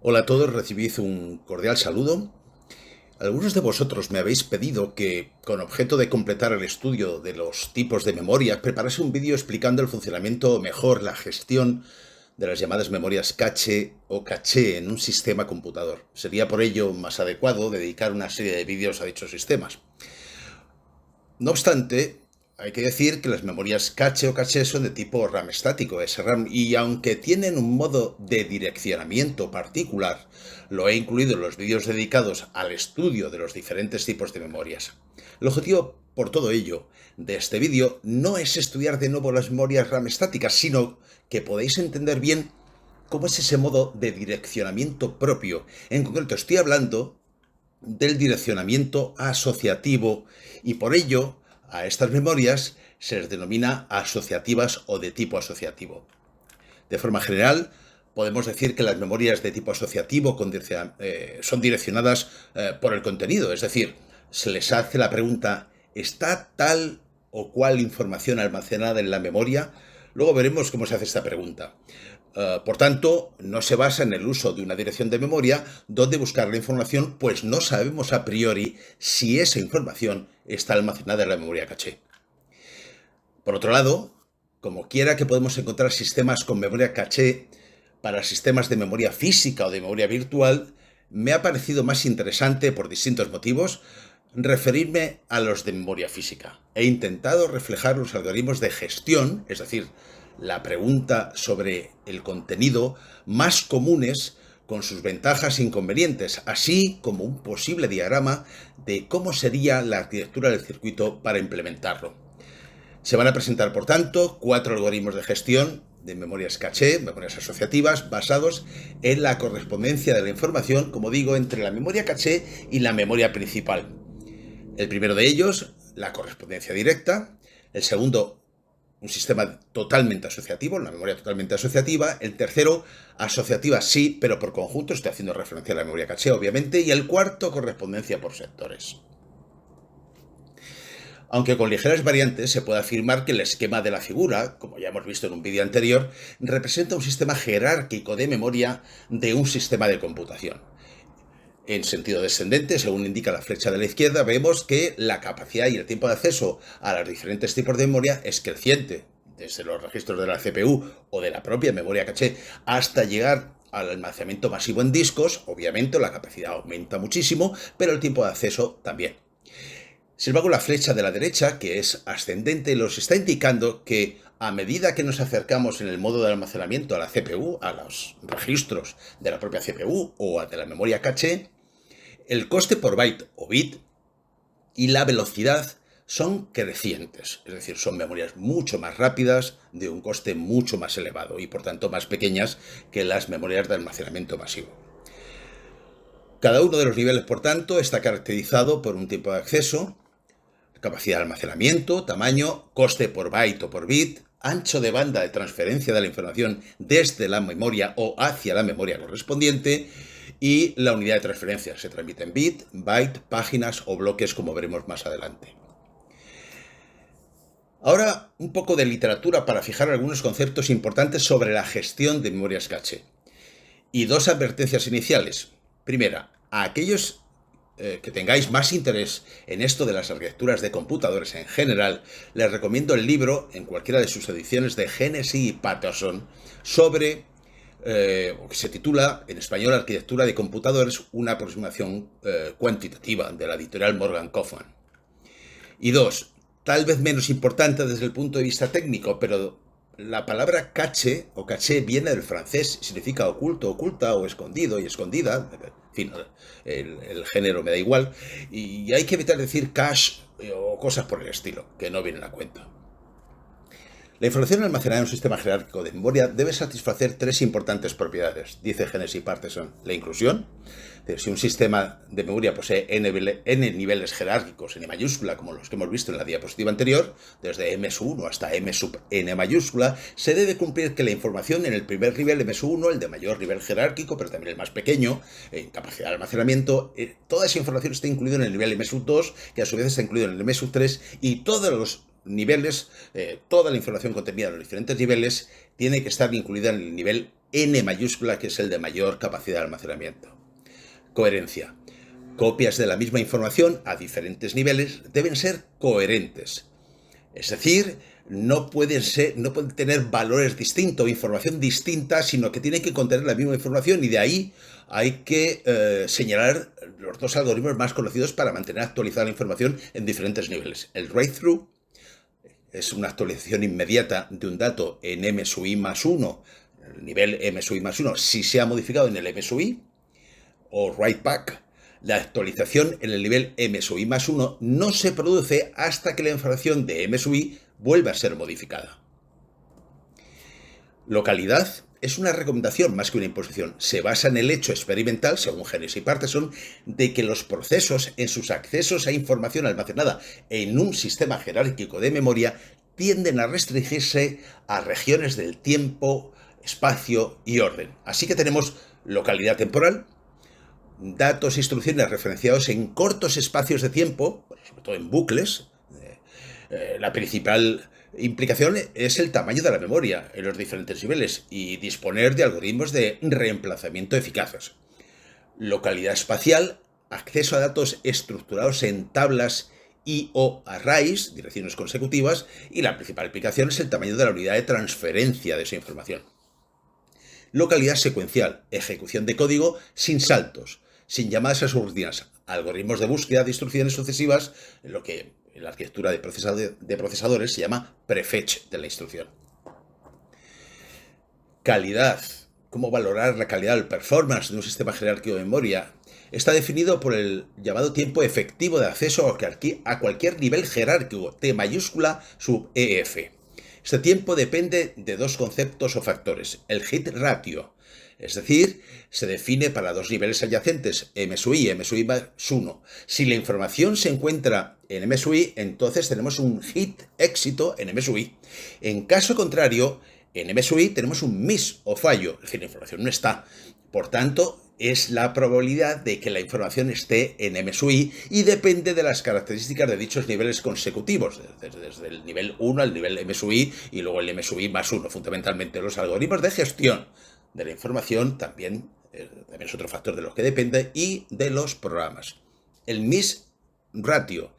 Hola a todos, recibid un cordial saludo. Algunos de vosotros me habéis pedido que, con objeto de completar el estudio de los tipos de memoria, preparase un vídeo explicando el funcionamiento o mejor la gestión de las llamadas memorias cache o caché en un sistema computador. Sería por ello más adecuado dedicar una serie de vídeos a dichos sistemas. No obstante, hay que decir que las memorias cache o caché son de tipo RAM estático, SRAM, y aunque tienen un modo de direccionamiento particular, lo he incluido en los vídeos dedicados al estudio de los diferentes tipos de memorias. El objetivo, por todo ello, de este vídeo no es estudiar de nuevo las memorias RAM estáticas, sino que podéis entender bien cómo es ese modo de direccionamiento propio. En concreto, estoy hablando del direccionamiento asociativo y por ello a estas memorias se les denomina asociativas o de tipo asociativo. De forma general, podemos decir que las memorias de tipo asociativo son direccionadas por el contenido, es decir, se les hace la pregunta: ¿está tal o cual información almacenada en la memoria? Luego veremos cómo se hace esta pregunta. Por tanto, no se basa en el uso de una dirección de memoria donde buscar la información, pues no sabemos a priori si esa información está almacenada en la memoria caché. Por otro lado, como quiera que podemos encontrar sistemas con memoria caché para sistemas de memoria física o de memoria virtual, me ha parecido más interesante, por distintos motivos, referirme a los de memoria física. He intentado reflejar los algoritmos de gestión, es decir, la pregunta sobre el contenido, más comunes, con sus ventajas e inconvenientes, así como un posible diagrama de cómo sería la arquitectura del circuito para implementarlo. Se van a presentar, por tanto, 4 algoritmos de gestión de memorias caché, memorias asociativas, basados en la correspondencia de la información, como digo, entre la memoria caché y la memoria principal. El primero de ellos, la correspondencia directa. El segundo, un sistema totalmente asociativo, una memoria totalmente asociativa. El tercero, asociativa sí, pero por conjunto, estoy haciendo referencia a la memoria caché, obviamente. Y el cuarto, correspondencia por sectores. Aunque con ligeras variantes, se puede afirmar que el esquema de la figura, como ya hemos visto en un vídeo anterior, representa un sistema jerárquico de memoria de un sistema de computación. En sentido descendente, según indica la flecha de la izquierda, vemos que la capacidad y el tiempo de acceso a los diferentes tipos de memoria es creciente, desde los registros de la CPU o de la propia memoria caché hasta llegar al almacenamiento masivo en discos. Obviamente la capacidad aumenta muchísimo, pero el tiempo de acceso también. Sin embargo, la flecha de la derecha, que es ascendente, nos está indicando que a medida que nos acercamos en el modo de almacenamiento a la CPU, a los registros de la propia CPU o a de la memoria caché, el coste por byte o bit y la velocidad son crecientes, es decir, son memorias mucho más rápidas, de un coste mucho más elevado y por tanto más pequeñas que las memorias de almacenamiento masivo. Cada uno de los niveles, por tanto, está caracterizado por un tiempo de acceso, capacidad de almacenamiento, tamaño, coste por byte o por bit, ancho de banda de transferencia de la información desde la memoria o hacia la memoria correspondiente y la unidad de transferencia. Se transmite en bit, byte, páginas o bloques, como veremos más adelante. Ahora, un poco de literatura para fijar algunos conceptos importantes sobre la gestión de memorias caché. Y dos advertencias iniciales. Primera, a aquellos que tengáis más interés en esto de las arquitecturas de computadores en general, les recomiendo el libro, en cualquiera de sus ediciones, de Hennessy y Patterson, sobre, que se titula en español Arquitectura de computadores, una aproximación cuantitativa, de la editorial Morgan Hoffman. Y dos, tal vez menos importante desde el punto de vista técnico, pero la palabra cache o caché viene del francés, significa oculto, oculta o escondido y escondida, en fin, el género me da igual, y hay que evitar decir cache o cosas por el estilo, que no vienen a cuenta. La información almacenada en un sistema jerárquico de memoria debe satisfacer tres importantes propiedades, dice Hennessy Patterson. La inclusión, si un sistema de memoria posee n niveles jerárquicos, n mayúscula, como los que hemos visto en la diapositiva anterior, desde M1 hasta M sub n mayúscula, se debe cumplir que la información en el primer nivel M1, el de mayor nivel jerárquico, pero también el más pequeño, en capacidad de almacenamiento, toda esa información está incluida en el nivel M sub 2, que a su vez está incluido en el M sub 3, y todos los niveles, toda la información contenida en los diferentes niveles tiene que estar incluida en el nivel N mayúscula, que es el de mayor capacidad de almacenamiento. Coherencia. Copias de la misma información a diferentes niveles deben ser coherentes. Es decir, no pueden tener valores distintos, información distinta, sino que tienen que contener la misma información, y de ahí hay que señalar los dos algoritmos más conocidos para mantener actualizada la información en diferentes niveles. El write-through es una actualización inmediata de un dato en m sub i más 1, el nivel m sub i más 1, si se ha modificado en el m sub i, o write-back. La actualización en el nivel m sub i más 1 no se produce hasta que la información de m sub i vuelva a ser modificada. Localidad es una recomendación más que una imposición. Se basa en el hecho experimental, según Genes y Parterson, de que los procesos en sus accesos a información almacenada en un sistema jerárquico de memoria tienden a restringirse a regiones del tiempo, espacio y orden. Así que tenemos localidad temporal, datos e instrucciones referenciados en cortos espacios de tiempo, sobre todo en bucles. La principal implicación es el tamaño de la memoria en los diferentes niveles y disponer de algoritmos de reemplazamiento eficaces. Localidad espacial, acceso a datos estructurados en tablas y o arrays, direcciones consecutivas, y la principal implicación es el tamaño de la unidad de transferencia de esa información. Localidad secuencial, ejecución de código sin saltos, sin llamadas a subrutinas, algoritmos de búsqueda de instrucciones sucesivas, en lo que en la arquitectura de procesadores se llama prefetch de la instrucción. Calidad. ¿Cómo valorar la calidad del performance de un sistema jerárquico de memoria? Está definido por el llamado tiempo efectivo de acceso a cualquier nivel jerárquico, T mayúscula sub EF. Este tiempo depende de dos conceptos o factores. El hit ratio, es decir, se define para dos niveles adyacentes, m sub i y m sub i más 1. Si la información se encuentra en m sub i, entonces tenemos un hit éxito en m sub i. En caso contrario, en m sub i tenemos un miss o fallo, es decir, la información no está. Por tanto, es la probabilidad de que la información esté en m sub i y depende de las características de dichos niveles consecutivos, desde el nivel 1 al nivel m sub i y luego el m sub i más 1. Fundamentalmente los algoritmos de gestión de la información también es otro factor de los que depende, y de los programas. El miss ratio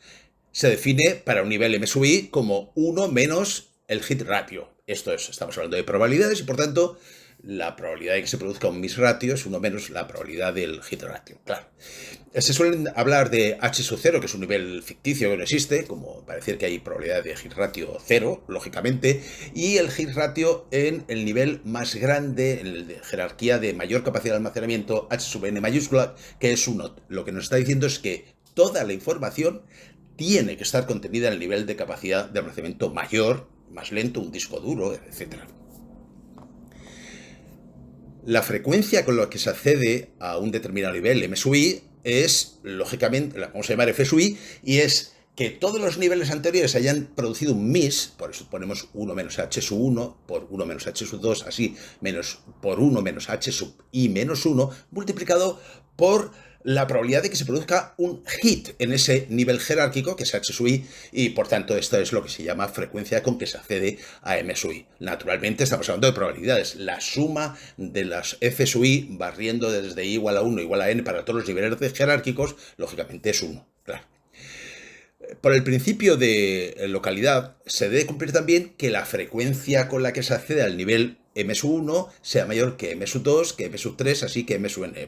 se define para un nivel m sub i como 1 menos el hit ratio. Esto es, estamos hablando de probabilidades y por tanto la probabilidad de que se produzca un miss ratio es 1 menos la probabilidad del hit ratio. Claro. Se suelen hablar de h sub 0, que es un nivel ficticio que no existe, como parecer que hay probabilidad de hit ratio 0, lógicamente, y el hit ratio en el nivel más grande, en el de jerarquía de mayor capacidad de almacenamiento, h sub n mayúscula, que es 1. Lo que nos está diciendo es que toda la información tiene que estar contenida en el nivel de capacidad de almacenamiento mayor, más lento, un disco duro, etc. La frecuencia con la que se accede a un determinado nivel m sub i es, lógicamente, la vamos a llamar f sub i, y es que todos los niveles anteriores hayan producido un miss, por eso ponemos 1 menos h sub 1 por 1 menos h sub 2, así, menos por 1 menos h sub i menos 1, multiplicado por la probabilidad de que se produzca un hit en ese nivel jerárquico, que es h sub i, y por tanto esto es lo que se llama frecuencia con que se accede a m sub i. Naturalmente estamos hablando de probabilidades. La suma de las f sub i, barriendo desde i igual a 1 igual a n para todos los niveles jerárquicos, lógicamente es 1, claro. Por el principio de localidad, se debe cumplir también que la frecuencia con la que se accede al nivel m sub 1 sea mayor que m sub 2, que m sub 3, así que m sub n.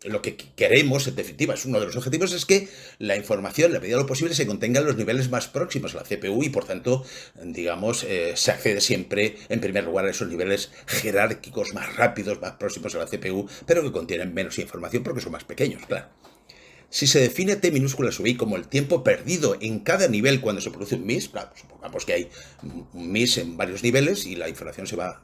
Lo que queremos, en definitiva, es uno de los objetivos, es que la información, en la medida de lo posible, se contenga en los niveles más próximos a la CPU y, por tanto, digamos, se accede siempre, en primer lugar, a esos niveles jerárquicos más rápidos, más próximos a la CPU, pero que contienen menos información porque son más pequeños, claro. Si se define T minúscula sub i como el tiempo perdido en cada nivel cuando se produce un miss, claro, supongamos que hay un miss en varios niveles y la información se va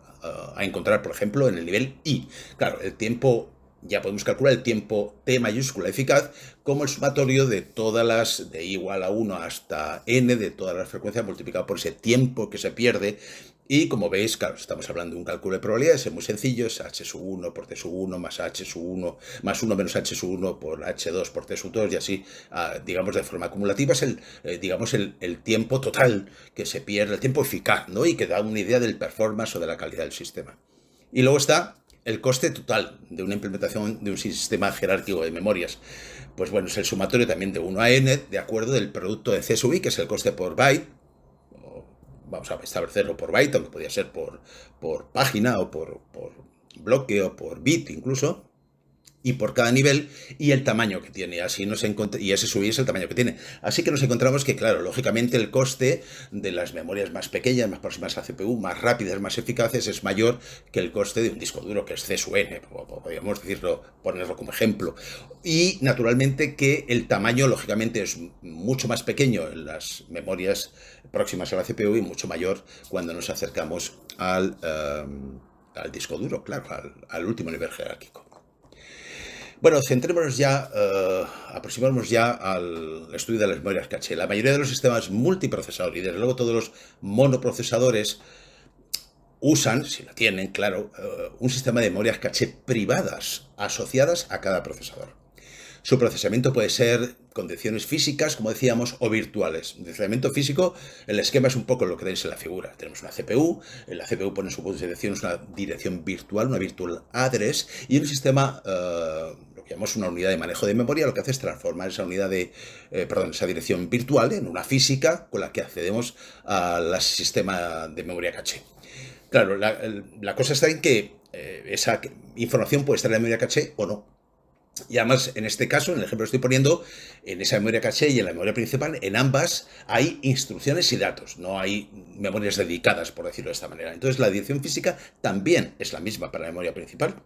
a encontrar, por ejemplo, en el nivel i. Claro, el tiempo, ya podemos calcular el tiempo T mayúscula eficaz como el sumatorio de todas las, de i igual a 1 hasta n, de todas las frecuencias multiplicado por ese tiempo que se pierde. Y como veis, claro, estamos hablando de un cálculo de probabilidades, es muy sencillo, es h sub 1 por t sub 1 más h sub 1 más 1 menos h sub 1 por h2 por t sub 2 y así, digamos, de forma acumulativa es el tiempo total que se pierde, el tiempo eficaz, ¿no? Y que da una idea del performance o de la calidad del sistema. Y luego está el coste total de una implementación de un sistema jerárquico de memorias. Pues bueno, es el sumatorio también de 1 a n, de acuerdo del producto de C sub i, que es el coste por byte. Vamos a establecerlo por byte, aunque podría ser por página o por bloque o por bit incluso, y por cada nivel y el tamaño que tiene. Así y ese subir es el tamaño que tiene. Así que nos encontramos que, claro, lógicamente el coste de las memorias más pequeñas, más próximas a la CPU, más rápidas, más eficaces, es mayor que el coste de un disco duro, que es C sub n, podríamos decirlo, ponerlo como ejemplo. Y naturalmente que el tamaño, lógicamente, es mucho más pequeño en las memorias próximas a la CPU y mucho mayor cuando nos acercamos al disco duro, claro, al último nivel jerárquico. Bueno, centrémonos ya, aproximémonos ya al estudio de las memorias caché. La mayoría de los sistemas multiprocesador y desde luego todos los monoprocesadores usan, si la tienen, claro, un sistema de memorias caché privadas asociadas a cada procesador. Su procesamiento puede ser condiciones físicas, como decíamos, o virtuales. De procesamiento físico, el esquema es un poco lo que tenéis en la figura. Tenemos una CPU, en la CPU pone su dirección, es una dirección virtual, una virtual address, y un sistema, lo que llamamos una unidad de manejo de memoria, lo que hace es transformar esa unidad esa dirección virtual en una física con la que accedemos al sistema de memoria caché. Claro, la cosa está en que esa información puede estar en la memoria caché o no. Y además, en este caso, en el ejemplo que estoy poniendo, en esa memoria caché y en la memoria principal, en ambas hay instrucciones y datos, no hay memorias dedicadas, por decirlo de esta manera. Entonces, la dirección física también es la misma para la memoria principal.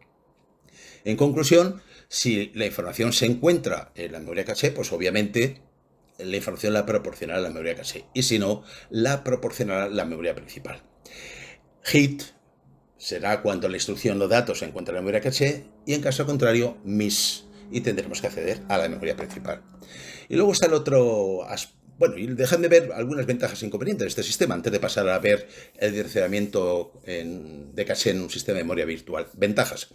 En conclusión, si la información se encuentra en la memoria caché, pues obviamente la información la proporcionará la memoria caché, y si no, la proporcionará la memoria principal. Hit será cuando la instrucción o datos se encuentra en la memoria caché y en caso contrario miss, y tendremos que acceder a la memoria principal. Y luego está el otro aspecto. Bueno, y dejadme ver algunas ventajas e inconvenientes de este sistema antes de pasar a ver el direccionamiento de caché en un sistema de memoria virtual. Ventajas.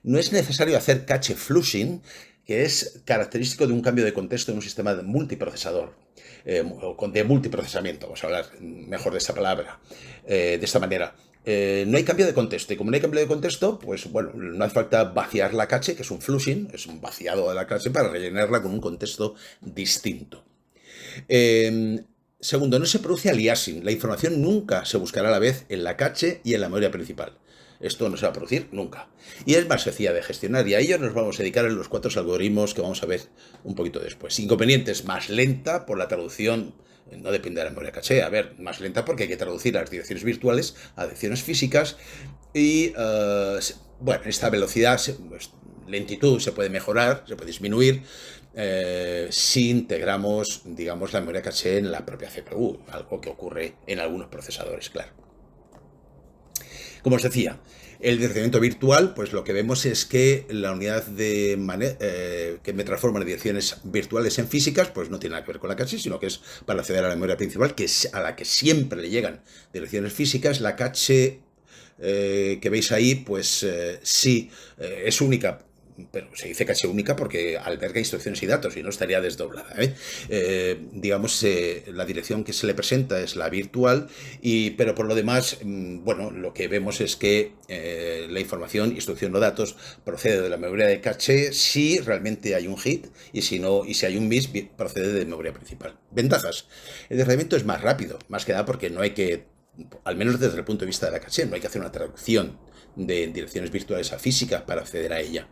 No es necesario hacer cache flushing, que es característico de un cambio de contexto en un sistema de multiprocesador, o de multiprocesamiento, vamos a hablar mejor de esta palabra, de esta manera. No hay cambio de contexto, y como no hay cambio de contexto, pues bueno, no hace falta vaciar la cache, que es un flushing, es un vaciado de la cache para rellenarla con un contexto distinto. Segundo, no se produce aliasing. La información nunca se buscará a la vez en la cache y en la memoria principal. Esto no se va a producir nunca. Y es más sencilla de gestionar, y a ello nos vamos a dedicar en los 4 algoritmos que vamos a ver un poquito después. Inconvenientes: más lenta por la traducción. No depende de la memoria caché. A ver, más lenta porque hay que traducir las direcciones virtuales a direcciones físicas. Y, bueno, esta velocidad, lentitud se puede mejorar, se puede disminuir si integramos, digamos, la memoria caché en la propia CPU, algo que ocurre en algunos procesadores, claro. Como os decía, el direccionamiento virtual, pues lo que vemos es que la unidad que me transforma en direcciones virtuales en físicas, pues no tiene nada que ver con la caché, sino que es para acceder a la memoria principal, que es a la que siempre le llegan direcciones físicas. La caché que veis ahí, pues sí, es única, pero se dice caché única porque alberga instrucciones y datos y no estaría desdoblada. Digamos, la dirección que se le presenta es la virtual, pero por lo demás, bueno, lo que vemos es que la información, instrucción o datos procede de la memoria de caché si realmente hay un hit, y si no, y si hay un miss, procede de memoria principal. Ventajas: el desplazamiento es más rápido, más que nada porque no hay que, al menos desde el punto de vista de la caché, no hay que hacer una traducción de direcciones virtuales a física para acceder a ella.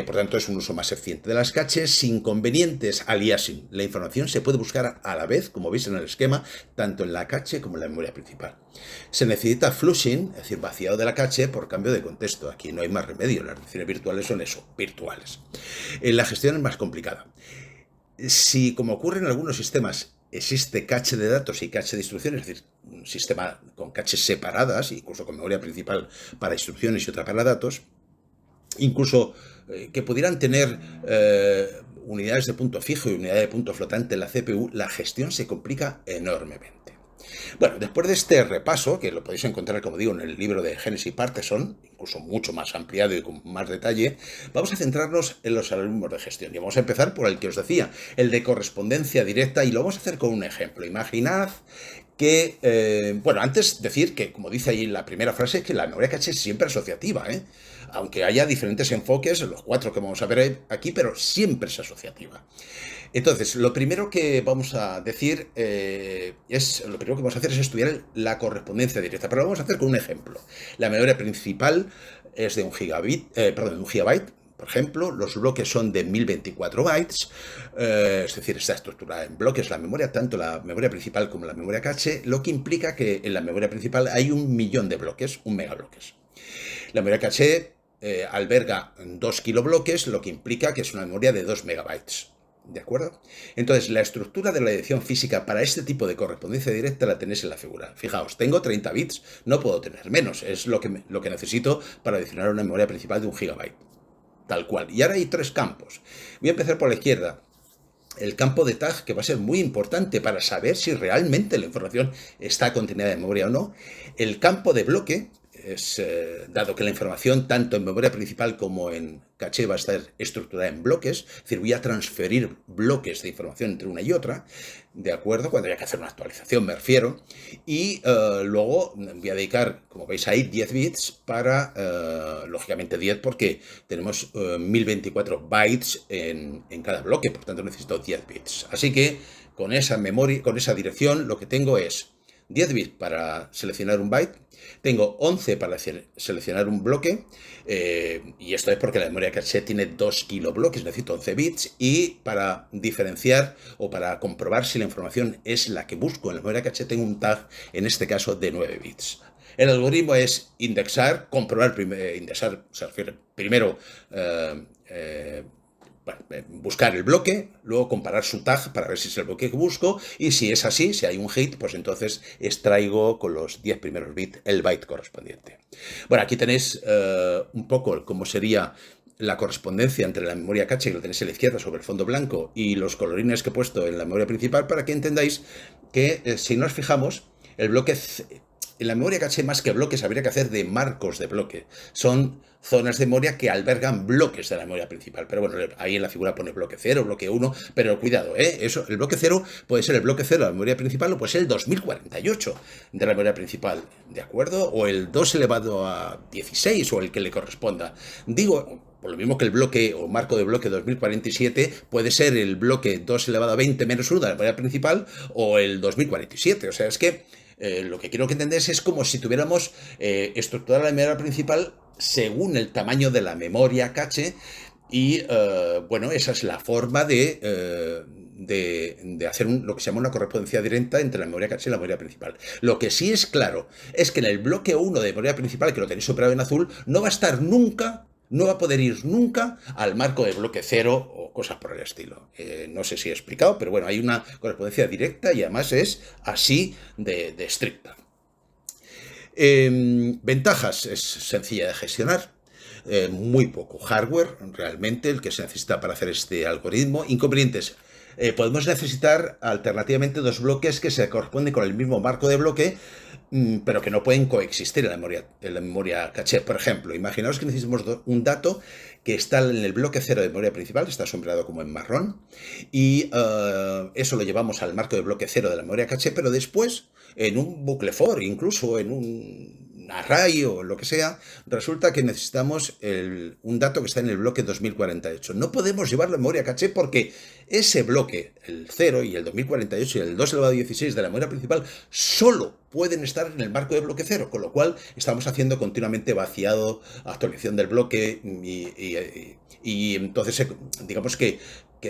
Por tanto, es un uso más eficiente de las caches. Inconvenientes: aliasing. La información se puede buscar a la vez, como veis en el esquema, tanto en la cache como en la memoria principal. Se necesita flushing, es decir, vaciado de la cache por cambio de contexto. Aquí no hay más remedio, las direcciones virtuales son eso, virtuales. La gestión es más complicada. Si, como ocurre en algunos sistemas, existe cache de datos y cache de instrucciones, es decir, un sistema con caches separadas, incluso con memoria principal para instrucciones y otra para datos, incluso que pudieran tener unidades de punto fijo y unidades de punto flotante en la CPU, la gestión se complica enormemente. Bueno, después de este repaso, que lo podéis encontrar, como digo, en el libro de Genesis Parteson, incluso mucho más ampliado y con más detalle, vamos a centrarnos en los algoritmos de gestión. Y vamos a empezar por el que os decía, el de correspondencia directa, y lo vamos a hacer con un ejemplo. Imaginad que, bueno, antes decir que, como dice ahí en la primera frase, que la memoria caché es siempre asociativa, ¿eh? Aunque haya diferentes enfoques, los 4 que vamos a ver aquí, pero siempre es asociativa. Entonces, lo primero que vamos a decir lo primero que vamos a hacer es estudiar la correspondencia directa, pero lo vamos a hacer con un ejemplo. La memoria principal es de 1 gigabyte. Por ejemplo, los bloques son de 1024 bytes, es decir, está estructurada en bloques la memoria, tanto la memoria principal como la memoria caché, lo que implica que en la memoria principal hay 1 millón de bloques, 1 megabloques. La memoria caché alberga 2 kilobloques, lo que implica que es una memoria de 2 megabytes. ¿De acuerdo? Entonces, la estructura de la dirección física para este tipo de correspondencia directa la tenéis en la figura. Fijaos, tengo 30 bits, no puedo tener menos, es lo que necesito para adicionar una memoria principal de 1 gigabyte. Tal cual. Y ahora hay 3 campos. Voy a empezar por la izquierda. El campo de tag, que va a ser muy importante para saber si realmente la información está contenida en memoria o no. El campo de bloque, dado que la información tanto en memoria principal como en caché va a estar estructurada en bloques, es decir, voy a transferir bloques de información entre una y otra, ¿de acuerdo? Cuando haya que hacer una actualización, me refiero. Y luego voy a dedicar, como veis ahí, 10 bits para, lógicamente 10 porque tenemos 1024 bytes en cada bloque, por tanto necesito 10 bits. Así que con esa memoria, con esa dirección, lo que tengo es 10 bits para seleccionar un byte, tengo 11 para seleccionar un bloque, y esto es porque la memoria caché tiene 2 kilobloques, necesito 11 bits, y para diferenciar o para comprobar si la información es la que busco en la memoria caché, tengo un tag, en este caso, de 9 bits. El algoritmo es indexar, comprobar, indexar se refiere primero buscar el bloque, luego comparar su tag para ver si es el bloque que busco, y si es así, si hay un hit, pues entonces extraigo con los 10 primeros bits el byte correspondiente. Bueno, aquí tenéis un poco cómo sería la correspondencia entre la memoria caché, que lo tenéis a la izquierda sobre el fondo blanco, y los colorines que he puesto en la memoria principal, para que entendáis que si nos fijamos, el bloque en la memoria caché, más que bloques, habría que hacer de marcos de bloque. Son zonas de memoria que albergan bloques de la memoria principal. Pero bueno, ahí en la figura pone bloque 0, bloque 1, pero cuidado, eso, el bloque 0 puede ser el bloque 0 de la memoria principal o puede ser el 2048 de la memoria principal, ¿de acuerdo? O el 2 elevado a 16 o el que le corresponda. Digo, por lo mismo que el bloque o marco de bloque 2047 puede ser el bloque 2 elevado a 20 menos 1 de la memoria principal o el 2047. O sea, es que lo que quiero que entendáis es como si tuviéramos estructurada la memoria principal según el tamaño de la memoria caché y, bueno, esa es la forma de hacer lo que se llama una correspondencia directa entre la memoria caché y la memoria principal. Lo que sí es claro es que en el bloque 1 de memoria principal, que lo tenéis superado en azul, no va a estar nunca, no va a poder ir nunca al marco de bloque 0 o cosas por el estilo. No sé si he explicado, pero bueno, hay una correspondencia directa y además es así de estricta. Ventajas, es sencilla de gestionar. Muy poco hardware, realmente, el que se necesita para hacer este algoritmo. Inconvenientes. Podemos necesitar alternativamente 2 bloques que se corresponden con el mismo marco de bloque, pero que no pueden coexistir en la memoria caché. Por ejemplo, imaginaos que necesitamos un dato que está en el bloque 0 de memoria principal, está sombreado como en marrón, y eso lo llevamos al marco de bloque 0 de la memoria caché, pero después, en un bucle for, incluso en un array o lo que sea, resulta que necesitamos un dato que está en el bloque 2048. No podemos llevarlo en memoria caché porque ese bloque, el 0 y el 2048 y el 2 elevado a 16 de la memoria principal, solo pueden estar en el marco de bloque 0, con lo cual estamos haciendo continuamente vaciado, actualización del bloque y entonces digamos que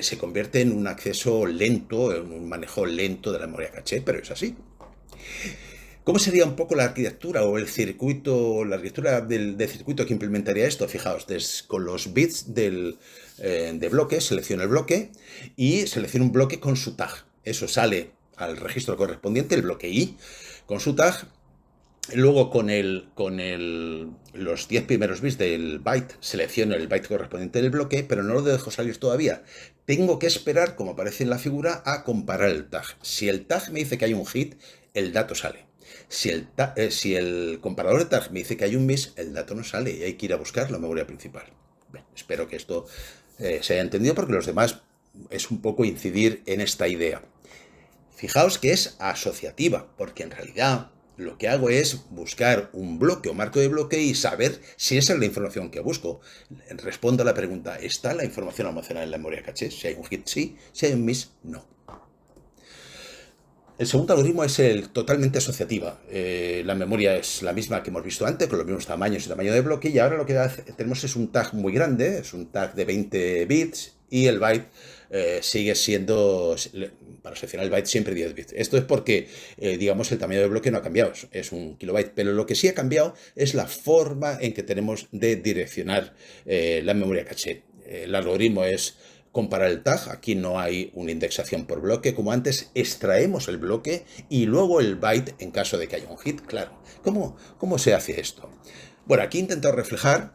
se convierte en un acceso lento, en un manejo lento de la memoria caché, pero es así. ¿Cómo sería un poco la arquitectura o el circuito, la arquitectura del circuito que implementaría esto? Fijaos, con los bits de bloque, selecciono el bloque y selecciono un bloque con su tag. Eso sale al registro correspondiente, el bloque I, con su tag. Luego los 10 primeros bits del byte, selecciono el byte correspondiente del bloque, pero no lo dejo salir todavía. Tengo que esperar, como aparece en la figura, a comparar el tag. Si el tag me dice que hay un hit, el dato sale. Si el comparador de tag me dice que hay un miss, el dato no sale y hay que ir a buscar la memoria principal. Bien, espero que esto se haya entendido porque los demás es un poco incidir en esta idea. Fijaos que es asociativa, porque en realidad lo que hago es buscar un bloque o marco de bloque y saber si esa es la información que busco. Respondo a la pregunta, ¿está la información almacenada en la memoria caché? Si hay un hit, sí. Si hay un miss, no. El segundo algoritmo es el totalmente asociativa. La memoria es la misma que hemos visto antes, con los mismos tamaños y tamaño de bloque, y ahora lo que tenemos es un tag muy grande, es un tag de 20 bits, y el byte sigue siendo, para seleccionar el byte, siempre 10 bits. Esto es porque, digamos, el tamaño de bloque no ha cambiado, es un kilobyte, pero lo que sí ha cambiado es la forma en que tenemos de direccionar la memoria caché. El algoritmo es comparar el tag, aquí no hay una indexación por bloque, como antes extraemos el bloque y luego el byte en caso de que haya un hit, claro. ¿Cómo se hace esto? Bueno, aquí he intentado reflejar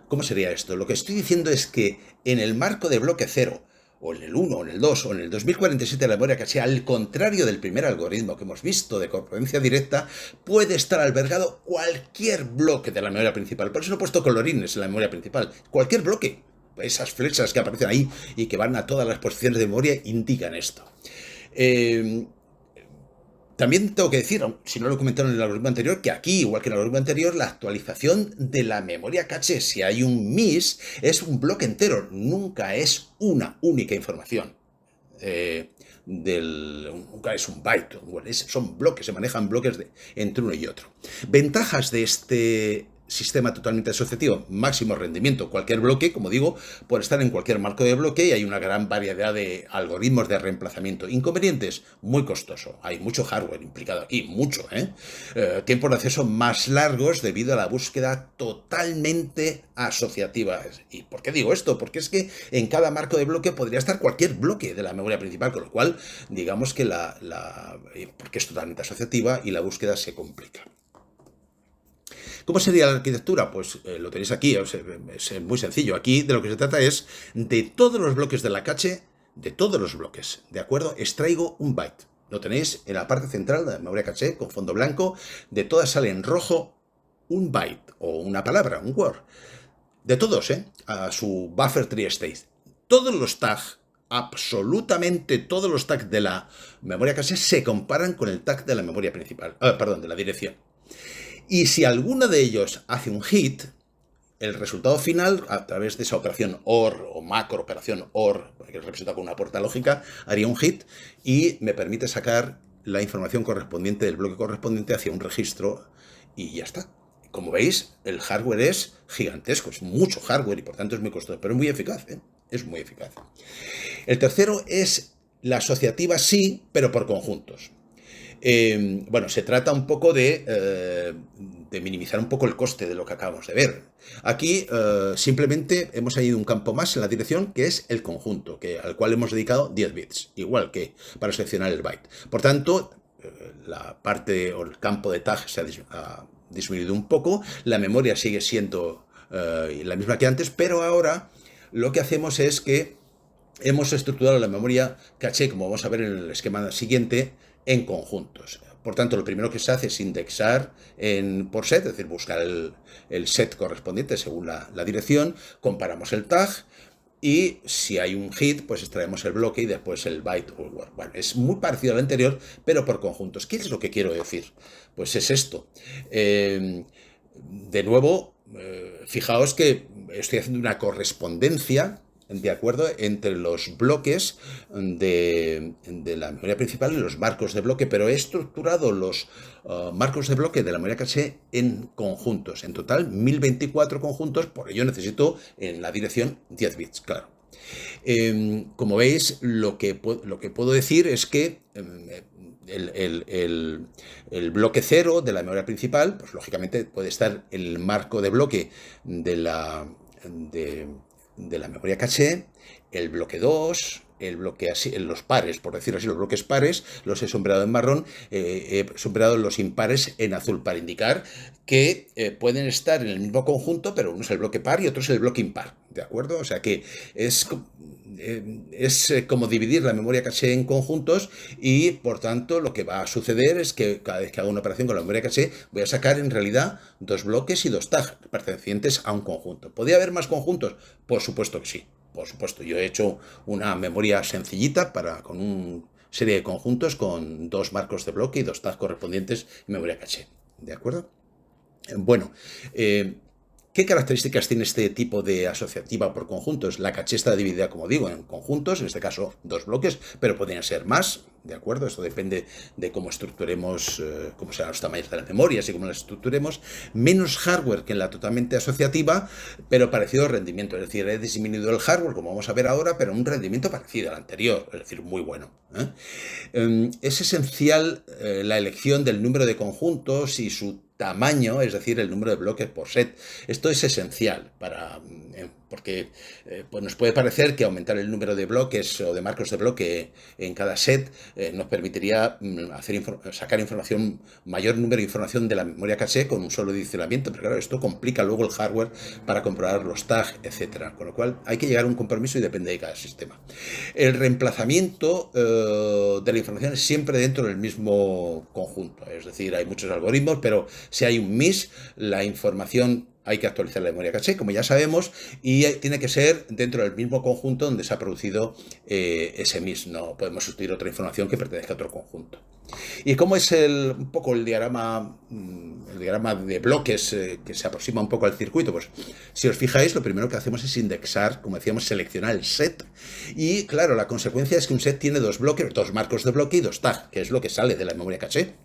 cómo sería esto. Lo que estoy diciendo es que en el marco de bloque 0, o en el 1, o en el 2, o en el 2047 de la memoria caché, al contrario del primer algoritmo que hemos visto de correspondencia directa, puede estar albergado cualquier bloque de la memoria principal. Por eso no he puesto colorines en la memoria principal. Cualquier bloque. Esas flechas que aparecen ahí y que van a todas las posiciones de memoria indican esto. También tengo que decir, si no lo comentaron en el algoritmo anterior, que aquí, igual que en el algoritmo anterior, la actualización de la memoria caché, si hay un miss, es un bloque entero, nunca es una única información. Nunca es un byte, son bloques, se manejan bloques entre uno y otro. Ventajas de este sistema totalmente asociativo: máximo rendimiento. Cualquier bloque, como digo, puede estar en cualquier marco de bloque y hay una gran variedad de algoritmos de reemplazamiento. Inconvenientes: muy costoso. Hay mucho hardware implicado aquí, mucho. Tiempos de acceso más largos debido a la búsqueda totalmente asociativa. ¿Y por qué digo esto? Porque es que en cada marco de bloque podría estar cualquier bloque de la memoria principal, con lo cual, digamos que porque es totalmente asociativa y la búsqueda se complica. ¿Cómo sería la arquitectura? Pues lo tenéis aquí, es muy sencillo. Aquí de lo que se trata es de todos los bloques de la caché, de todos los bloques, ¿de acuerdo? Extraigo un byte. Lo tenéis en la parte central de la memoria caché, con fondo blanco. De todas sale en rojo un byte o una palabra, un word. De todos, a su buffer tree state. Todos los tags, absolutamente todos los tags de la memoria caché se comparan con el tag de la memoria principal, de la dirección. Y si alguno de ellos hace un hit, el resultado final, a través de esa operación OR o macro operación OR, que es representada con una puerta lógica, haría un hit y me permite sacar la información correspondiente del bloque correspondiente hacia un registro y ya está. Como veis, el hardware es gigantesco, es mucho hardware y por tanto es muy costoso, pero es muy eficaz, es muy eficaz. El tercero es la asociativa, sí, pero por conjuntos. Se trata un poco de minimizar un poco el coste de lo que acabamos de ver. Aquí simplemente hemos añadido un campo más en la dirección, que es el conjunto, al cual hemos dedicado 10 bits, igual que para seleccionar el byte. Por tanto, la parte o el campo de tag se ha disminuido un poco, la memoria sigue siendo la misma que antes, pero ahora lo que hacemos es que hemos estructurado la memoria caché, como vamos a ver en el esquema siguiente, en conjuntos. Por tanto, lo primero que se hace es indexar por set, es decir, buscar el set correspondiente según la dirección, comparamos el tag y si hay un hit, pues extraemos el bloque y después el byte o el word. Bueno, es muy parecido al anterior, pero por conjuntos. ¿Qué es lo que quiero decir? Pues es esto. De nuevo, fijaos que estoy haciendo una correspondencia, de acuerdo, entre los bloques de la memoria principal y los marcos de bloque, pero he estructurado los marcos de bloque de la memoria caché en conjuntos. En total, 1024 conjuntos, por ello necesito en la dirección 10 bits, claro. Como veis, lo que puedo decir es que el bloque 0 de la memoria principal, pues lógicamente puede estar en el marco de bloque de la memoria caché, el bloque 2, el bloque así, los pares, por decirlo así, los bloques pares, los he sombreado en marrón, he sombreado los impares en azul para indicar que pueden estar en el mismo conjunto, pero uno es el bloque par y otro es el bloque impar, ¿de acuerdo? O sea que es como dividir la memoria caché en conjuntos y, por tanto, lo que va a suceder es que cada vez que haga una operación con la memoria caché voy a sacar en realidad dos bloques y dos tags pertenecientes a un conjunto. ¿Podría haber más conjuntos? Por supuesto que sí. Por supuesto, yo he hecho una memoria sencillita con una serie de conjuntos con dos marcos de bloque y dos tags correspondientes en memoria caché. ¿De acuerdo? Bueno, eh, ¿qué características tiene este tipo de asociativa por conjuntos? La caché está dividida, como digo, en conjuntos, en este caso dos bloques, pero podrían ser más, ¿de acuerdo? Esto depende de cómo estructuremos, cómo serán los tamaños de las memorias y cómo las estructuremos. Menos hardware que en la totalmente asociativa, pero parecido al rendimiento. Es decir, he disminuido el hardware, como vamos a ver ahora, pero un rendimiento parecido al anterior, es decir, muy bueno. Es esencial la elección del número de conjuntos y su tamaño, es decir, el número de bloques por set. Esto es esencial porque pues nos puede parecer que aumentar el número de bloques o de marcos de bloque en cada set nos permitiría sacar mayor número de información de la memoria caché con un solo adicionamiento, pero claro, esto complica luego el hardware para comprobar los tags, etcétera. Con lo cual hay que llegar a un compromiso y depende de cada sistema. El reemplazamiento de la información es siempre dentro del mismo conjunto, es decir, hay muchos algoritmos, pero si hay un miss, la información hay que actualizar la memoria caché, como ya sabemos, y tiene que ser dentro del mismo conjunto donde se ha producido ese miss. No podemos sustituir otra información que pertenezca a otro conjunto. ¿Y cómo es un poco el diagrama de bloques que se aproxima un poco al circuito? Pues si os fijáis, lo primero que hacemos es indexar, como decíamos, seleccionar el set. Y claro, la consecuencia es que un set tiene dos bloques, dos marcos de bloque y dos tags, que es lo que sale de la memoria caché.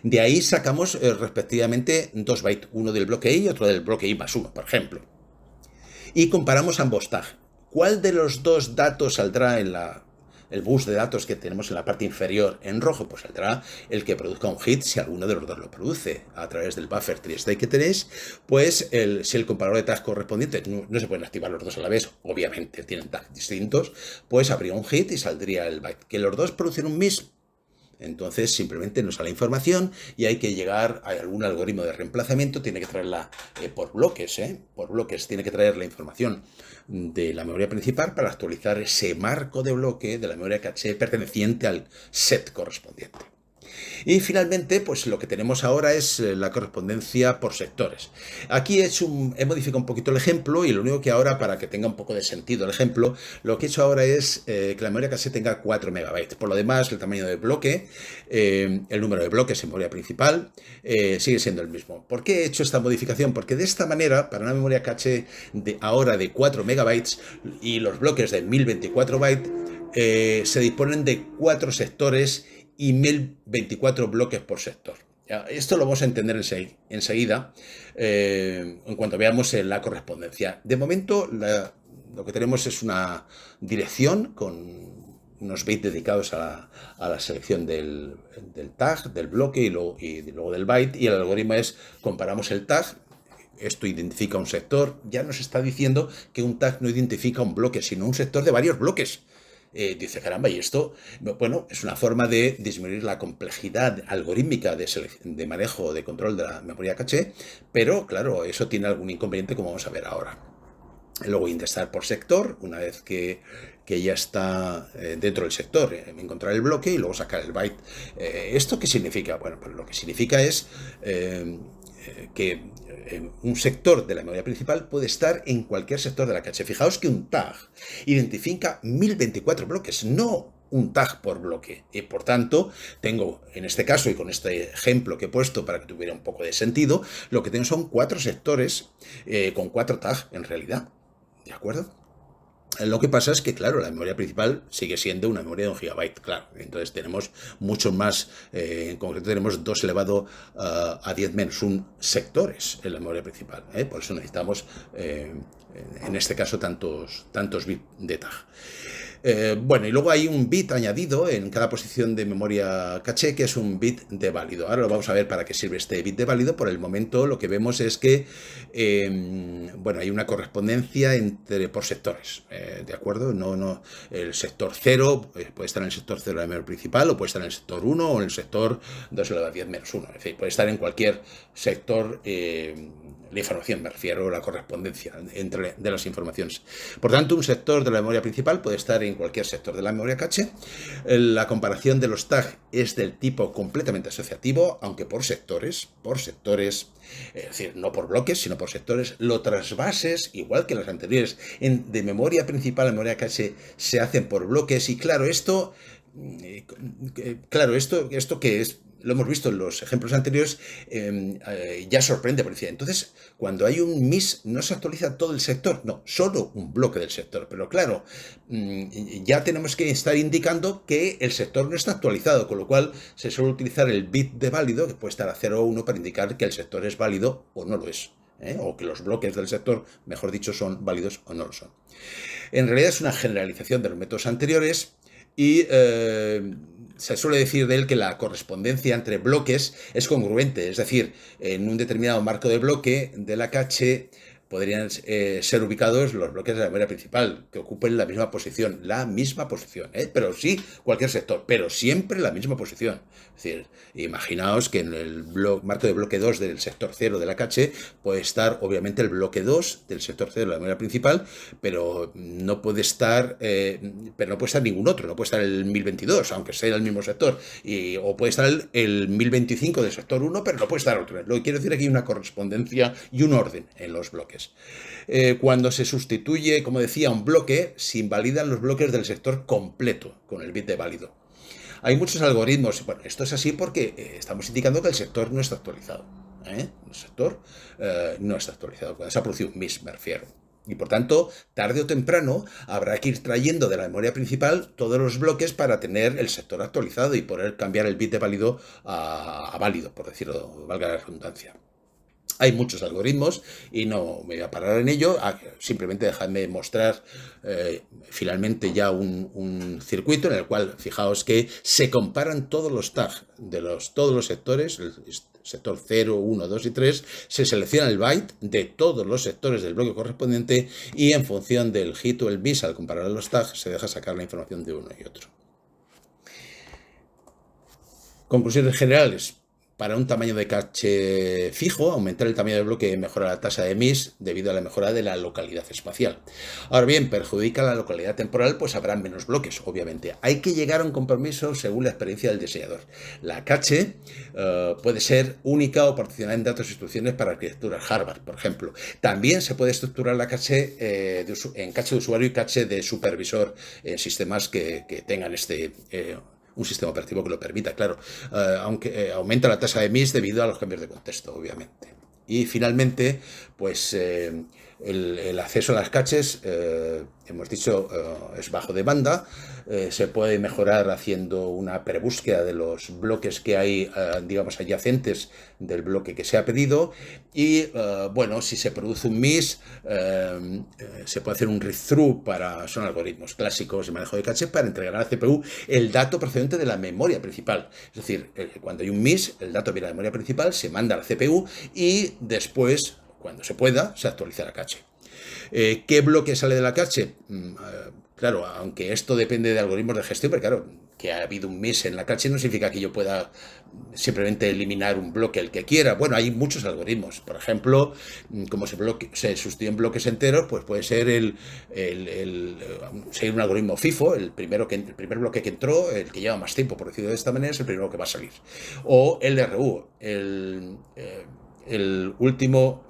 De ahí sacamos respectivamente 2 bytes, uno del bloque I y otro del bloque I más 1, por ejemplo. Y comparamos ambos tags. ¿Cuál de los dos datos saldrá en el bus de datos que tenemos en la parte inferior en rojo? Pues saldrá el que produzca un hit si alguno de los dos lo produce. A través del buffer TriState que tenéis, pues si el comparador de tags correspondiente, no se pueden activar los dos a la vez, obviamente tienen tags distintos, pues habría un hit y saldría el byte. Que los dos producen un miss, entonces simplemente nos sale información y hay que llegar a algún algoritmo de reemplazamiento, tiene que traerla por bloques, tiene que traer la información de la memoria principal para actualizar ese marco de bloque de la memoria caché perteneciente al set correspondiente. Y finalmente, pues lo que tenemos ahora es la correspondencia por sectores. Aquí he modificado un poquito el ejemplo y lo único que ahora, para que tenga un poco de sentido el ejemplo, lo que he hecho ahora es que la memoria caché tenga 4 megabytes. Por lo demás, el tamaño del bloque, el número de bloques en memoria principal, sigue siendo el mismo. ¿Por qué he hecho esta modificación? Porque de esta manera, para una memoria caché ahora de 4 megabytes y los bloques de 1024 bytes, se disponen de 4 sectores y 1024 bloques por sector. Esto lo vamos a entender enseguida en cuanto veamos la correspondencia. De momento lo que tenemos es una dirección con unos bits dedicados a la selección del tag, del bloque y luego del byte, y el algoritmo es comparamos el tag. Esto identifica un sector. Ya nos está diciendo que un tag no identifica un bloque, sino un sector de varios bloques. Dice, caramba, y esto, bueno, es una forma de disminuir la complejidad algorítmica de manejo, de control de la memoria caché, pero claro, eso tiene algún inconveniente, como vamos a ver ahora. Luego indexar por sector, una vez que ya está dentro del sector, encontrar el bloque y luego sacar el byte. ¿Esto qué significa? Bueno, pues lo que significa es que un sector de la memoria principal puede estar en cualquier sector de la caché. Fijaos que un tag identifica 1024 bloques, no un tag por bloque. Y por tanto, tengo, en este caso y con este ejemplo que he puesto para que tuviera un poco de sentido, lo que tengo son 4 sectores con 4 tags en realidad. ¿De acuerdo? Lo que pasa es que, claro, la memoria principal sigue siendo una memoria de 1 GB, claro. Entonces tenemos mucho más, en concreto tenemos 2 elevado a 10 menos 1 sectores en la memoria principal. Por eso necesitamos, en este caso, tantos bits de tag. Bueno, y luego hay un bit añadido en cada posición de memoria caché, que es un bit de válido. Ahora lo vamos a ver para qué sirve este bit de válido. Por el momento lo que vemos es que bueno, hay una correspondencia por sectores, ¿de acuerdo? El sector 0 puede estar en el sector 0 de la memoria principal, o puede estar en el sector 1 o en el sector 2 elevado a 10 menos 1. Es decir, puede estar en cualquier sector la información, me refiero a la correspondencia de las informaciones. Por tanto, un sector de la memoria principal puede estar en cualquier sector de la memoria caché. La comparación de los tags es del tipo completamente asociativo, aunque por sectores, es decir, no por bloques, sino por sectores. Los trasvases, igual que las anteriores, de memoria principal a memoria caché, se hacen por bloques. Y claro, esto que es, lo hemos visto en los ejemplos anteriores, ya sorprende, por decir. Entonces, cuando hay un MIS, no se actualiza todo el sector, no, solo un bloque del sector. Pero claro, ya tenemos que estar indicando que el sector no está actualizado, con lo cual se suele utilizar el bit de válido, que puede estar a 0 o 1, para indicar que el sector es válido o no lo es. O que los bloques del sector, mejor dicho, son válidos o no lo son. En realidad es una generalización de los métodos anteriores y se suele decir de él que la correspondencia entre bloques es congruente, es decir, en un determinado marco de bloque de la caché podrían ser ubicados los bloques de la memoria principal, que ocupen la misma posición, pero sí cualquier sector, pero siempre la misma posición. Es decir, imaginaos que en el marco de bloque 2 del sector 0 de la caché puede estar obviamente el bloque 2 del sector 0 de la memoria principal, pero no puede estar ningún otro, no puede estar el 1022, aunque sea el mismo sector, o puede estar el 1025 del sector 1, pero no puede estar otro. Lo que quiero decir aquí es una correspondencia y un orden en los bloques. Cuando se sustituye, como decía, un bloque, se invalidan los bloques del sector completo con el bit de válido. Hay muchos algoritmos. Bueno, esto es así porque estamos indicando que el sector no está actualizado. El sector no está actualizado. Cuando se ha producido un miss, me refiero. Y por tanto, tarde o temprano, habrá que ir trayendo de la memoria principal todos los bloques para tener el sector actualizado y poder cambiar el bit de válido a válido, por decirlo, valga la redundancia. Hay muchos algoritmos y no me voy a parar en ello, simplemente dejadme mostrar finalmente ya un circuito en el cual, fijaos que se comparan todos los tags de todos los sectores, el sector 0, 1, 2 y 3, se selecciona el byte de todos los sectores del bloque correspondiente y en función del hit o el miss al comparar los tags se deja sacar la información de uno y otro. Conclusiones generales. Para un tamaño de caché fijo, aumentar el tamaño del bloque mejora la tasa de miss debido a la mejora de la localidad espacial. Ahora bien, perjudica la localidad temporal, pues habrá menos bloques, obviamente. Hay que llegar a un compromiso según la experiencia del diseñador. La caché puede ser única o particionada en datos e instrucciones para arquitecturas Harvard, por ejemplo. También se puede estructurar la caché en caché de usuario y caché de supervisor en sistemas que tengan un sistema operativo que lo permita, claro, aunque aumenta la tasa de miss debido a los cambios de contexto, obviamente. Y finalmente, pues el acceso a las caches, hemos dicho, es bajo demanda. Se puede mejorar haciendo una prebúsqueda de los bloques que hay, digamos, adyacentes del bloque que se ha pedido. Y, bueno, si se produce un miss, se puede hacer un read-through son algoritmos clásicos de manejo de caché para entregar a la CPU el dato procedente de la memoria principal. Es decir, cuando hay un miss, el dato viene a la memoria principal, se manda a la CPU y después, cuando se pueda, se actualiza la caché. ¿Qué bloque sale de la caché? Claro, aunque esto depende de algoritmos de gestión, pero claro, que ha habido un miss en la caché no significa que yo pueda simplemente eliminar un bloque el que quiera. Bueno, hay muchos algoritmos. Por ejemplo, como se sustituyen bloques enteros, pues puede ser seguir un algoritmo FIFO, el primer bloque que entró, el que lleva más tiempo, por decirlo de esta manera, es el primero que va a salir. O el RU, el último...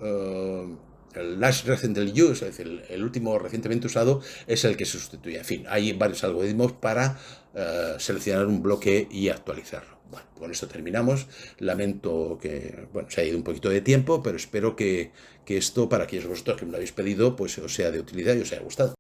el last recently used, es decir, el último recientemente usado, es el que se sustituye. En fin, hay varios algoritmos para seleccionar un bloque y actualizarlo. Bueno, con esto terminamos. Lamento que se haya ido un poquito de tiempo, pero espero que esto, para aquellos de vosotros que me lo habéis pedido, pues os sea de utilidad y os haya gustado.